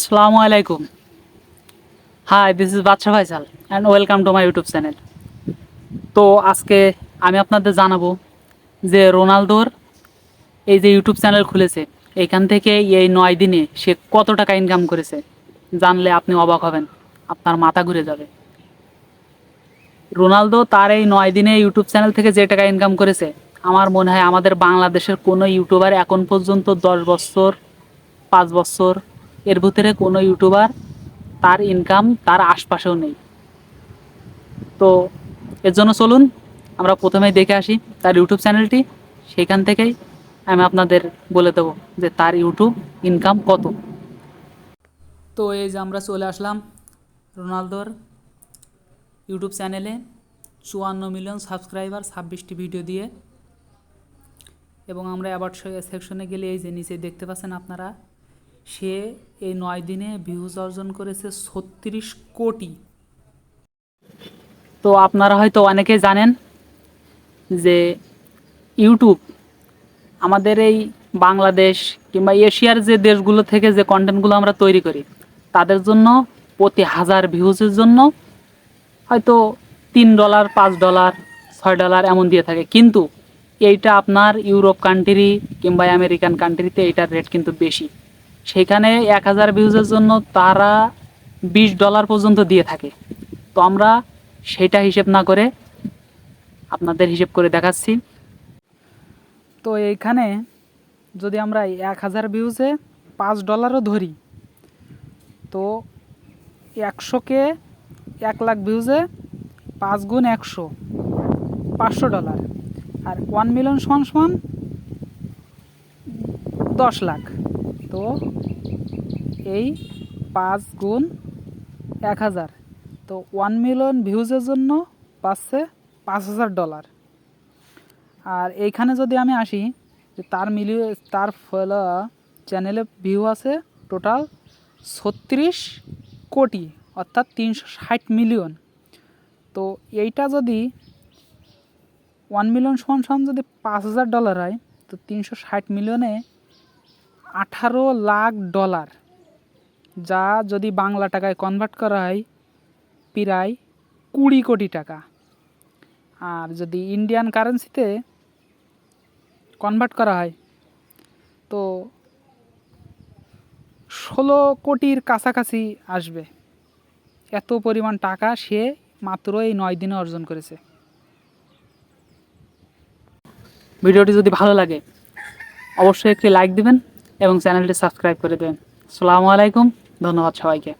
আসসালামু আলাইকুম। Hi, this is Badsha Faisal and welcome to my YouTube channel. তো আজকে আমি আপনাদের জানাবো যে রোনালদোর এই যে ইউটিউব চ্যানেল খুলেছে, এখান থেকে এই 9 দিনে সে কত টাকা ইনকাম করেছে। জানলে আপনি অবাক হবেন, আপনার মাথা ঘুরে যাবে। রোনালদো তার এই 9 দিনে ইউটিউব চ্যানেল থেকে যে টাকা ইনকাম করেছে, আমার মনে হয় আমাদের বাংলাদেশের কোনো ইউটিউবার এখন পর্যন্ত 10 বছর 5 বছর এর ভিতরে কোনো ইউটিউবার তার ইনকাম তার আশপাশেও নেই। তো এর জন্য চলুন আমরা প্রথমেই দেখে আসি তার ইউটিউব চ্যানেলটি। সেখান থেকেই আমি আপনাদের বলে দেবো যে তার ইউটিউব ইনকাম কত। তো এই যে আমরা চলে আসলাম রোনালদোর ইউটিউব চ্যানেলে। 54 মিলিয়ন সাবস্ক্রাইবার, 26টি ভিডিও দিয়ে। এবং আমরা অ্যাবাউট সেকশনে গেলে এই যে নিচে দেখতে পাচ্ছেন আপনারা, সে এই 9 দিনে ভিউজ অর্জন করেছে 36 কোটি। তো আপনারা হয়তো অনেকেই জানেন যে ইউটিউব আমাদের এই বাংলাদেশ কিংবা এশিয়ার যে দেশগুলো থেকে যে কন্টেন্টগুলো আমরা তৈরি করি, তাদের জন্য প্রতি 1000 ভিউজের জন্য হয়তো $3, $5, $6 এমন দিয়ে থাকে। কিন্তু এইটা আপনার ইউরোপ কান্ট্রি কিংবা আমেরিকান কান্ট্রিতে এইটার রেট কিন্তু বেশি। সেখানে 1000 ভিউজের জন্য তারা $20 পর্যন্ত দিয়ে থাকে। তো আমরা সেটা হিসেব না করে আপনাদের হিসেব করে দেখাচ্ছি। তো এইখানে যদি আমরা 1000 ভিউজে $5 ধরি, তো 100কে 1 লাখ ভিউজে 5 গুণ 100, $500। আর 1 মিলিয়ন সমান সমান 10 লাখ। তো এই 5 গুণ 1000, তো 1 মিলিয়ন ভিউজের জন্য পাচ্ছে $5000। আর এইখানে যদি আমি আসি যে তার চ্যানেলে ভিউ আছে টোটাল 36 কোটি, অর্থাৎ 360 মিলিয়ন। তো এইটা যদি 1 মিলিয়ন সমান সমান যদি $5000 হয়, তো 360 মিলিয়নে 18 লাখ ডলার, যা যদি বাংলা টাকায় কনভার্ট করা হয় প্রায় 20 কোটি টাকা। আর যদি ইন্ডিয়ান কারেন্সিতে কনভার্ট করা হয় তো 16 কোটির কাছাকাছি আসবে। এত পরিমাণ টাকা সে মাত্র এই 9 দিনে অর্জন করেছে। ভিডিওটি যদি ভালো লাগে অবশ্যই একটি লাইক দিবেন এবং চ্যানেলটি সাবস্ক্রাইব করে দেবেন। আসসালামু আলাইকুম, ধন্যবাদ সবাইকে।